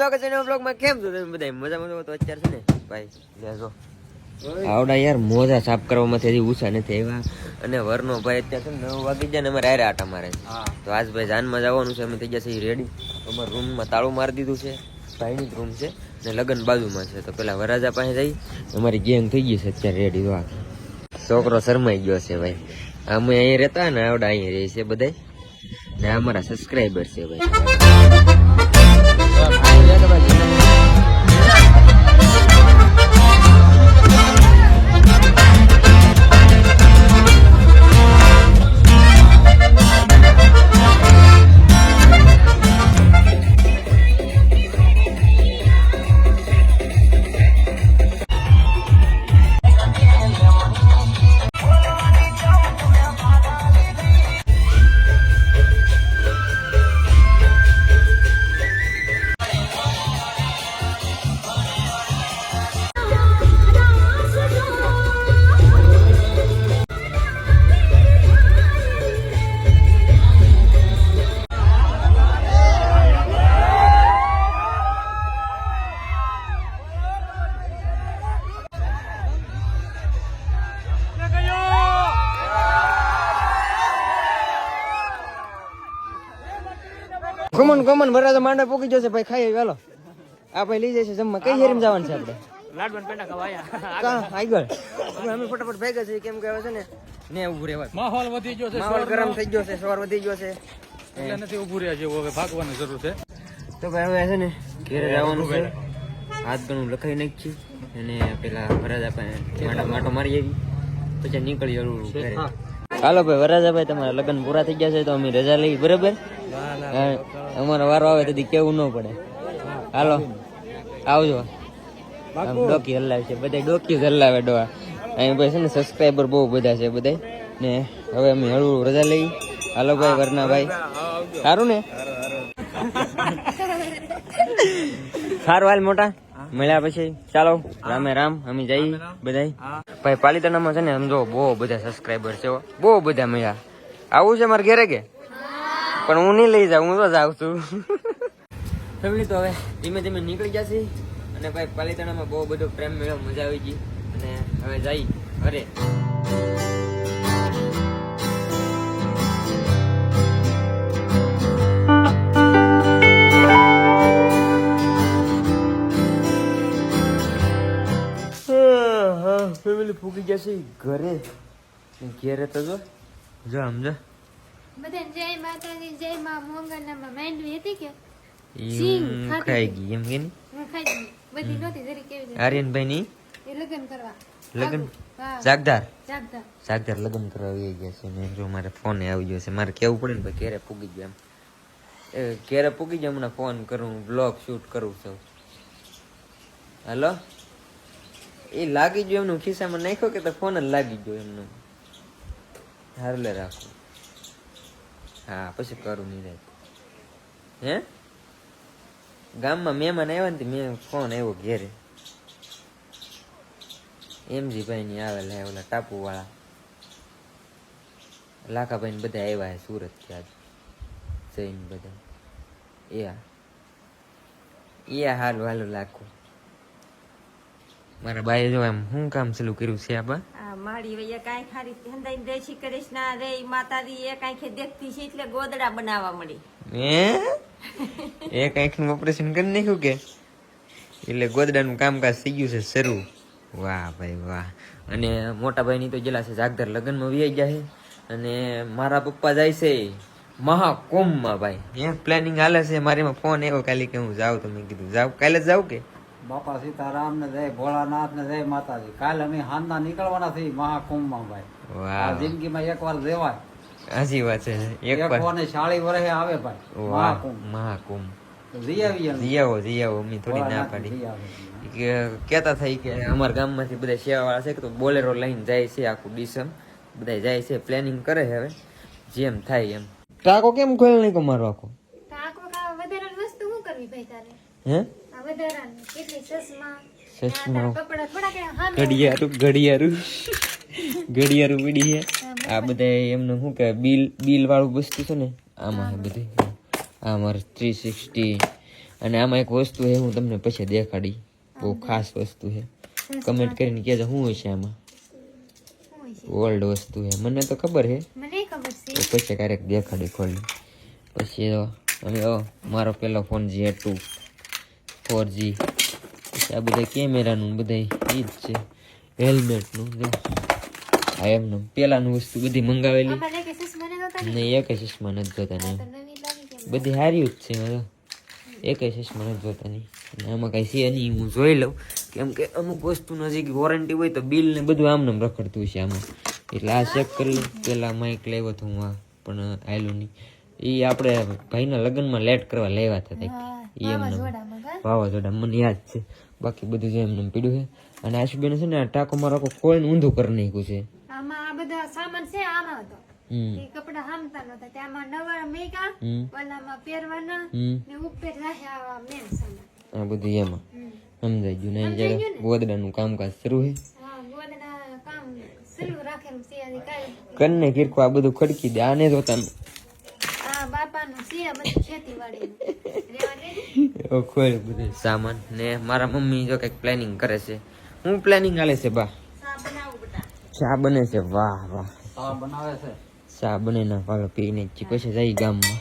સ્વાગત છે નવા બ્લોગમાં. કેમ છો તમે બધા? મજામાં છો? તો અત્યારે છે ને ભાઈ લેજો આવડા યાર મોજા સાફ કરવામાંથી હજી ઉષા નથી આવ્યા અને વરનો ભાઈ અત્યારે છે ને 9 વાગી જાય ને અમારે આરે આટા મારે. તો આજ ભાઈ જાનમાં જવાનું છે, અમે થઈ ગયા છે રેડી. અમારા રૂમમાં તાળું મારી દીધું છે, ભાઈની જ રૂમ છે ને લગન બાજુમાં છે. તો પેલા વરાજા પાસે જઈ અમારી ગેંગ થઈ ગઈ છે અત્યારે રેડી. તો છોકરો શરમાઈ ગયો છે ભાઈ. અમે અહીંયા રહેતા ને આવડા અહીંયા રહે છે બધા ને અમારા સબસ્ક્રાઈબર છે ભાઈ. કોમન વરાજા માંડા પોકી જશે ભાઈ. ખાઈ વેલો આ ભાઈ લઈ જશે જમવા. કઈ હેરીમ જવાનું છે આપણે? લાડવાન પેંડા ખવાયા કા આગળ અમે ફટાફટ ભેગા છે કેમ કે હવે છે ને ઉભું રહેવા માહોલ વધી ગયો છે, માહોલ ગરમ થઈ ગયો છે, સવાર વધી ગયો છે એટલે નથી ઉભું રહ્યા જેવું. હવે ભાગવાની જરૂર છે. તો ભાઈ હવે છે ને ઘરે જવાનું છે. હાથ ઘણું લખાઈ નાખી અને પેલા વરાજા પાસે માટો મારી આવી પછી નીકળી જવું ઘરે. હાલો ભાઈ વરાજાભાઈ તમારા લગ્ન પૂરા થઈ ગયા છે તો અમે રજા લઈ બરાબર. અમારો વારો આવે તો કેવું ન પડે. હાલો આવજો. ડોકી હલાવે છે બધા, ડોકી હલાવે ડોવા. અહીં ભાઈ છે ને સબસ્ક્રાઈબર બહુ બધા છે બધા ને. હવે અમે હળવું રજા લઈ. હાલો ભાઈ વરના ભાઈ સારું ને? સારું હાલ મોટા મળ્યા પછી ચાલો રામે રામ. અમે જઈ બધા ભાઈ પાલીતાણામાં છે ને સમજો બહુ બધા સબસ્ક્રાઈબર છે, બહુ બધા મળ્યા. આવું છે મારે ઘેરે કે? પણ હું નહીં લઈ જાઉં, હું તો જાઉં છું. ફેમિલી તો હવે ધીમે ધીમે નીકળી જશે અને ભાઈ પાલીતાણામાં બહુ બધો પ્રેમ મળ્યો, મજા આવી ગઈ અને હવે જઈ ઘરે. ફેમિલી ફૂકી જશે ઘરે. ઘેરે તો જો સમજો બધાને જય માતાજી, જય માં મોંગલના માંડવી હતી કે ખાઈ ગઈ એમ કે ની ખાઈ ગઈ બધી નહોતી જરી કેવી આર્યનભાઈ ની એ લગન કરવા લગન જાગદાર જાગદાર લગન કરવા આવી ગયા છે ને. જો મારે ફોન આવી ગયો છે, મારે કેવું પડે ને ભાઈ ઘેરે પૂગી ગયા. એમ ઘેરે પૂગી ગયા હમણાં ફોન કરું, બ્લોગ શૂટ કરું છું. હાલો એ લાગી ગયો એમનું ખિસ્સામાં નાખ્યો કે તો ફોન જ લાગી ગયો એમનું. હારલે રાખો. હા પછી કરું નહીં રહે. હે ગામમાં મહેમાન આવ્યા ને મેં ફોન આવ્યો ઘેરે. એમજી ભાઈ ની આવેલા ઓલા ટાપુ વાળા લાખાભાઈ ને બધા આવ્યા છે સુરત થી આજ જઈને બધા. એ હાલું હાલું લાખો. મારા બાઈ જો એમ શું કામ ચાલુ કર્યું છે આબા? મારી વૈયા કાંઈ ખારી હંદાઈ દે છે કૃષ્ણ રે માતાજી એ કાંઈ દેખતી છે એટલે ગોદડા બનાવવા મળી. એ કાંઈક નું ઓપરેશન કરી નાખ્યું કે એટલે ગોદડાનું કામકાજ થઈ ગયું છે શરૂ. વાહ ભાઈ વાહ. અને મોટા ભાઈ ની તો જેલા છે જાગદાર લગ્નમાં વી ગયા છે અને મારા પપ્પા જાય છે મહાકુંભમાં ભાઈ. પ્લાનિંગ હાલે છે. મારીમાં ફોન આવ્યો કાલે કે હું જાઉં, તો મેં કીધું જાવ કાલે જ જાવ કે બાપા સીતારામ ને જય ભોળાનાથ ને જય માતાજી. કાલે અમે હાંજના નીકળવાના છીએ મહાકુંભમાં ભાઈ. આ જિંદગીમાં એકવાર જવાય. હાજી વાત છે. એકવાર ને 40 વર્ષે આવે ભાઈ મહાકુંભ. જી આવો અમે થોડી ના પાડી. કેતા થઈ કે અમારા ગામમાંથી બધા સેવાવાળા છે કે તો બોલેરો લઈને જાય છે આખું ડીસમ બધા જાય છે, પ્લાનિંગ કરે છે હવે જેમ થાય એમ. ટાકો કેમ ખોલ નહીં કો મારો આખો ટાકો કા વધારાની વસ્તુ શું કરવી ભાઈ તારે? હે આ વધારાની કેટલી ચશ્મા કપડા થોડા કે હા ઘડિયાળું પડી છે. આ બધા એમને શું કે બિલ વાળું વસ્તુ છે ને આમાં છે બધી. આ મારે 360 અને આમાં એક વસ્તુ છે હું તમને પછી દેખાડી, બહુ ખાસ વસ્તુ છે. કમેન્ટ કરીને કહેજો શું હશે આમાં. ઓલ્ડ વસ્તુ છે, મને તો ખબર છે, મને ખબર છે. તો પછી ક્યારેક દેખાડી ખોલી. પછી અમે મારો પેલો ફોન J2 4G, આ બધા કેમેરાનું બધા ઈ જ છે. હેલ્મેટનું જો આ એમનું પેલાનું વસ્તુ બધી મંગાવેલી. આમાં લેકે ચશ્મા નતા હતા ને? નહીં, એક ચશ્મા નથી જોતા ને, તો નવી લાગી કેમ? બધી સારી જ છે. હવે એક ચશ્મા નથી જોતા નહીં. અને આમાં કાંઈ છે નહીં, હું જોઈ લઉં, કેમ કે અમુક વસ્તુનો હજી વોરંટી હોય તો બિલ ને બધું આમને રખડતું છે આમાં. એટલે આ ચેક કરી લઉં. પેલા માઇક લાવ્યો હતો હું, આ પણ આયલું નહીં. એ આપણે ભાઈના લગ્નમાં લેટ કરવા લેવા હતા કંઈક. એ એમને વાવાઝોડા મને યાદ છે. બાકી બધું જે એમને પીડ્યું છે. અને આશુબેન છે ને આ ટાંકો મારો ખોઈને ઊંધું કરી નાખ્યું છે. આમાં આ બધા સામાન છે, આમાં હતો એ કપડા હામતા નતા, ત્યાંમાં નવા મેકા ઓલામાં પહેરવાના ને ઉપર રહે આવા મેન સામાન. આ બધું એમાં સમજાઈ ગયું ને. જયારે ગોદડાનું કામકાજ શરૂ છે. હા, ગોદડા કામ સલું રાખેલું છે. આજે કાંઈ કન્ને કીરખું આ બધું ખડકી દે, આને જોતાનું. આ બાપાનું છે બધું ખેતીવાડીનું. રેવા દે. ખોલ બધું સામાન ને. મારા મમ્મી જો કઈક પ્લાનિંગ કરે છે. હું પ્લાનિંગ હાલે છે બા? ચા બને છે. વાહ વાહ, ચા બનાવે છે. ચા બને ના પાલો પીને પછી જાય ગામમાં.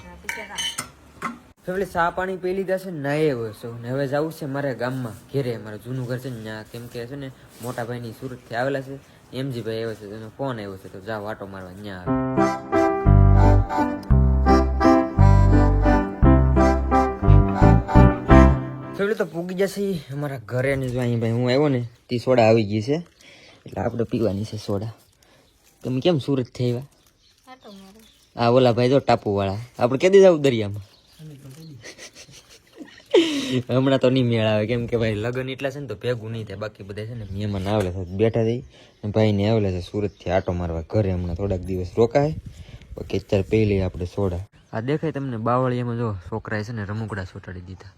ફેમિલી ચા પાણી પી લીધા છે, નાય એવો છો ને હવે જવું છે મારે ગામમાં ઘેરે. મારું જૂનું ઘર છે ને ત્યાં, કેમ કે છે ને મોટા ભાઈની સુરતથી આવેલા છે, MG ભાઈ આવ્યો છે, તેનો ફોન આવ્યો છે, તો જાવ આટો મારવા ત્યાં આવે. ફેમિલી તો પૂગી જશે અમારા ઘરે ને. જો અહીં ભાઈ હું આવ્યો ને તે સોડા આવી ગઈ છે, એટલે આપણે પીવાની છે સોડા. તમે કેમ સુરત થી આવ્યા? આ ઓલા ભાઈ જો ટાપુ વાળા, આપણે ક્યાંથી જવું દરિયામાં? હમણાં તો નહીં મેળ આવે, કેમ કે ભાઈ લગ્ન એટલા છે ને તો ભેગું નહીં થાય. બાકી બધા છે ને મહેમાન આવેલા છે, બેઠા થઈ ભાઈ ને આવેલા છે સુરતથી આટો મારવા ઘરે. હમણાં થોડાક દિવસ રોકાય, બાકી અત્યારે પી લઈએ આપણે સોડા. આ દેખાય તમને બાવળિયામાં જો છોકરાએ છે ને રમકડા ચોટાડી દીધા.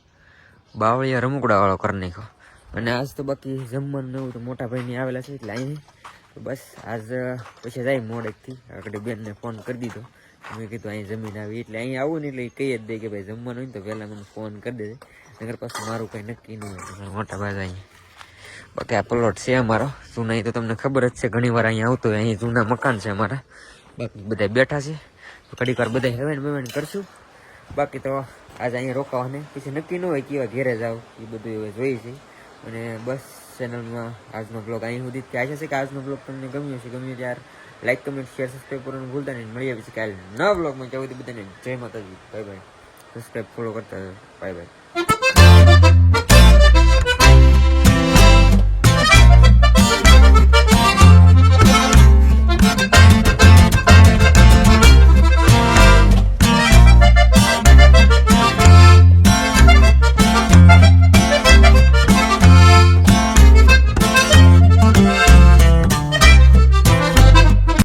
બાવળિયા રમકડા વાળો કરી નાખ્યો. અને આજ તો બાકી જમવાનું નવું તો મોટા ભાઈ ની આવેલા છે એટલે અહીં તો બસ આજ પછી જાય મોડેકથી. આગળ બેનને ફોન કરી દીધો, મેં કીધું અહીં જમીન આવી એટલે અહીં આવું ને એટલે એ કહી જ દે કે ભાઈ જમવાનું હોય ને તો પહેલાં મને ફોન કરી દેજે, નગર પાછું મારું કંઈ નક્કી ન હોય. મોટા ભાઈ અહીં બાકી આ પ્લોટ છે અમારો જૂના, અહીં તો તમને ખબર જ છે, ઘણી વાર અહીંયા આવતો હોય. અહીં જૂના મકાન છે અમારા. બાકી બધા બેઠા છે, ઘડીક વાર બધા હેવેન બેવેન કરશું. બાકી તો આજે અહીંયા રોકાવાને પછી નક્કી ન હોય કેવા ઘેરે જાવ, એ બધું હવે જોઈ છે. અને બસ ચેનલમાં આજનો બ્લોગ અહીં સુધી જ આશા છે કે આજનો બ્લોગ તમને ગમ્યો છે. ગમ્યું ત્યાર લાઈક, કમેન્ટ, શેર, સબસ્ક્રાઈબ કરવાનું ભૂલતા નહીં. મળીએ પછી કાલે નવા બ્લોગમાં. ત્યાં સુધી બધાને જય માતાજી, બાય બાય. સબસ્ક્રાઈબ ફોલો કરતા બાય બાય.